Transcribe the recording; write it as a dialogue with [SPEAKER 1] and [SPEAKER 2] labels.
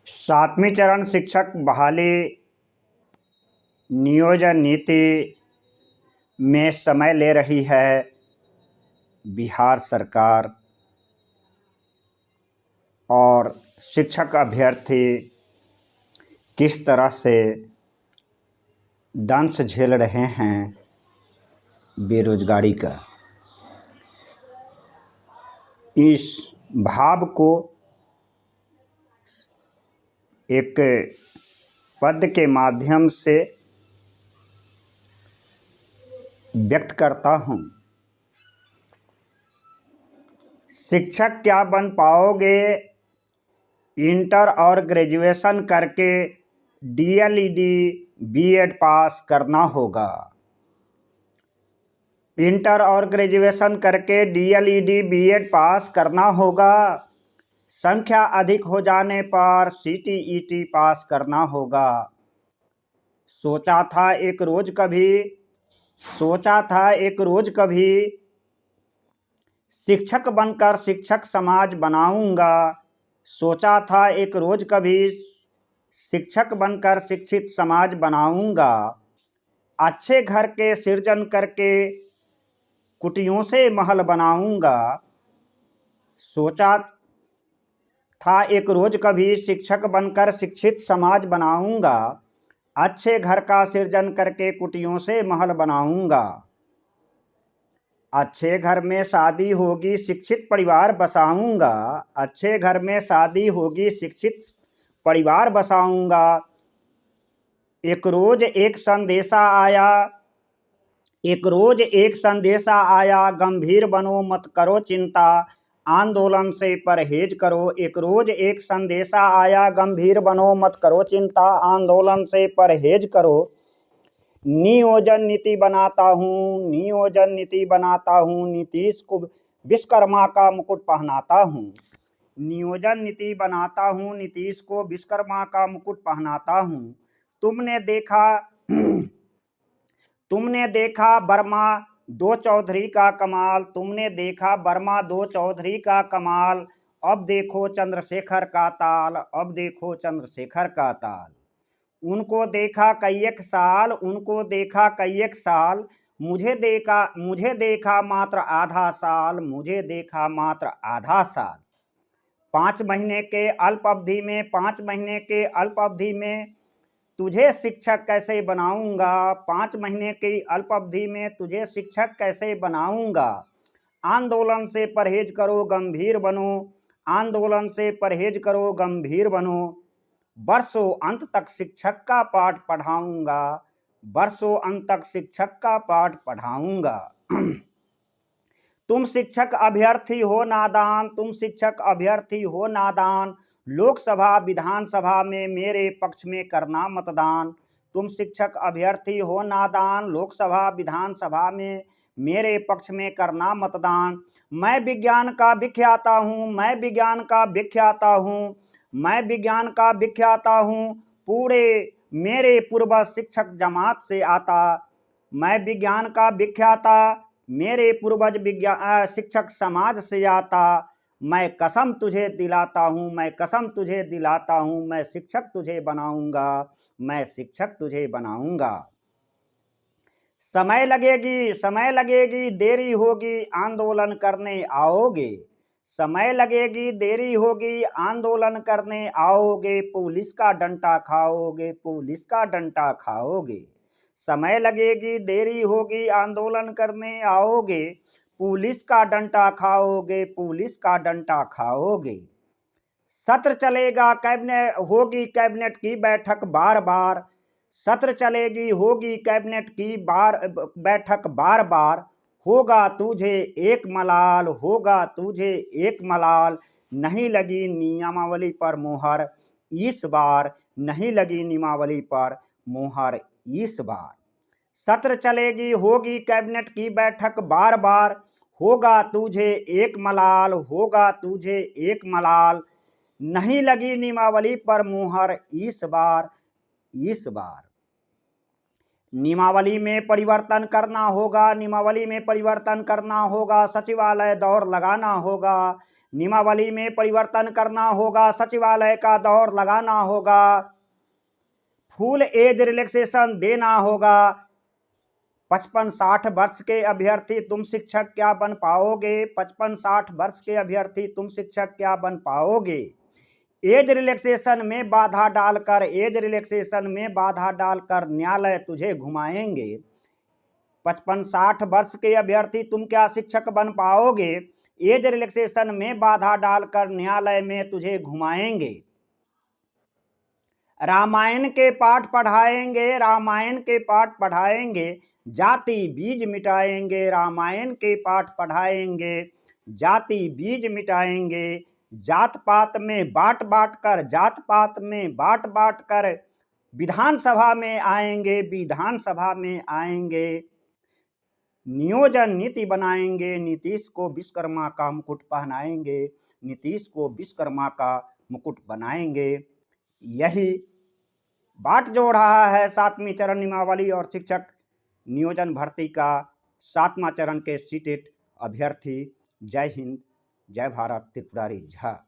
[SPEAKER 1] सातवीं चरण शिक्षक बहाली नियोजन नीति में समय ले रही है बिहार सरकार और शिक्षक अभ्यर्थी किस तरह से दंश झेल रहे हैं बेरोजगारी का। इस भाव को एक पद के माध्यम से व्यक्त करता हूँ। शिक्षक क्या बन पाओगे इंटर और ग्रेजुएशन करके डीएलईडी बीएड पास करना होगा। इंटर और ग्रेजुएशन करके डीएलईडी बीएड पास करना होगा। संख्या अधिक हो जाने पर सीटीईटी पास करना होगा। सोचा था एक रोज कभी शिक्षक बनकर शिक्षक समाज बनाऊंगा। सोचा था एक रोज कभी शिक्षक बनकर शिक्षित समाज बनाऊंगा। अच्छे घर के सृजन करके कुटियों से महल बनाऊंगा। सोचा था एक रोज कभी शिक्षक बनकर शिक्षित समाज बनाऊंगा। अच्छे घर का सृजन करके कुटियों से महल बनाऊंगा। अच्छे घर में शादी होगी शिक्षित परिवार बसाऊंगा। अच्छे घर में शादी होगी शिक्षित परिवार बसाऊंगा। एक रोज एक संदेशा आया गंभीर बनो मत करो चिंता आंदोलन से परहेज करो। एक रोज एक संदेशा आया गंभीर बनो मत करो चिंता आंदोलन से परहेज करो। नियोजन नीति बनाता हूँ नीतीश को विश्वकर्मा का मुकुट पहनाता हूँ। नियोजन नीति बनाता हूँ नीतीश को विश्वकर्मा का मुकुट पहनाता हूँ। तुमने देखा वर्मा दो चौधरी का कमाल। तुमने देखा वर्मा दो चौधरी का कमाल। अब देखो चंद्रशेखर का ताल। अब देखो चंद्रशेखर का ताल। उनको देखा कई एक साल। मुझे देखा मात्र आधा साल। मुझे देखा मात्र आधा साल। 5 महीने के अल्प अवधि में तुझे शिक्षक कैसे बनाऊंगा। 5 महीने की अल्प अवधि में तुझे शिक्षक कैसे बनाऊंगा। आंदोलन से परहेज करो गंभीर बनो। आंदोलन से परहेज करो गंभीर बनो। वर्षों अंत तक शिक्षक का पाठ पढ़ाऊंगा। वर्षों अंत तक शिक्षक का पाठ पढ़ाऊंगा। तुम शिक्षक अभ्यर्थी हो नादान। लोकसभा विधानसभा में मेरे पक्ष में करना मतदान। तुम शिक्षक अभ्यर्थी हो नादान। लोकसभा विधानसभा में मेरे पक्ष में करना मतदान। मैं विज्ञान का विख्याता हूँ। पूरे मेरे पूर्वज शिक्षक जमात से आता। मैं विज्ञान का विख्याता मेरे पूर्वज शिक्षक समाज से आता। मैं कसम तुझे दिलाता हूँ मैं शिक्षक तुझे बनाऊंगा। समय लगेगी देरी होगी आंदोलन करने आओगे। समय लगेगी देरी होगी आंदोलन करने आओगे। पुलिस का डंडा खाओगे। समय लगेगी देरी होगी आंदोलन करने आओगे। पुलिस का डंडा खाओगे। सत्र चलेगा होगी कैबिनेट की बैठक बार बार। सत्र चलेगी होगी कैबिनेट की बैठक बार बार। होगा तुझे एक मलाल। नहीं लगी नियमावली पर मोहर इस बार। नहीं लगी नियमावली पर मोहर इस बार। सत्र चलेगी होगी कैबिनेट की बैठक बार बार। होगा तुझे एक मलाल। नहीं लगी नियमावली पर मोहर इस बार। नियमावली में परिवर्तन करना होगा, नियमावली में परिवर्तन करना होगा, सचिवालय दौड़ लगाना होगा, नियमावली में परिवर्तन करना होगा, सचिवालय का दौड़ लगाना होगा, फुल एज रिलैक्सेशन देना होगा। 55-60 वर्ष के अभ्यर्थी तुम शिक्षक क्या बन पाओगे? 55-60 वर्ष के अभ्यर्थी तुम शिक्षक क्या बन पाओगे? एज रिलैक्सेशन में बाधा डालकर, एज रिलैक्सेशन में बाधा डालकर न्यायालय तुझे घुमाएंगे। 55-60 वर्ष के अभ्यर्थी तुम क्या शिक्षक बन पाओगे? एज रिलैक्सेशन में बाधा डालकर न्यायालय में तुझे घुमाएंगे। रामायण के पाठ पढ़ाएंगे, रामायण के पाठ पढ़ाएंगे, जाति बीज मिटाएंगे, रामायण के पाठ पढ़ाएंगे, जाति बीज मिटाएंगे, जात पात में बांट बांट कर, जात पात में बांट बांट कर विधानसभा में आएंगे, विधानसभा में आएंगे। नियोजन नीति बनाएंगे, नीतीश को विश्वकर्मा का मुकुट पहनाएंगे, नीतीश को विश्वकर्मा का मुकुट बनाएंगे। यही बाट जोड़ रहा है 7वीं चरण नियमावली और शिक्षक नियोजन भर्ती का 7वां चरण के सीटेट अभ्यर्थी। जय हिंद, जय भारत। त्रिपुरारी झा।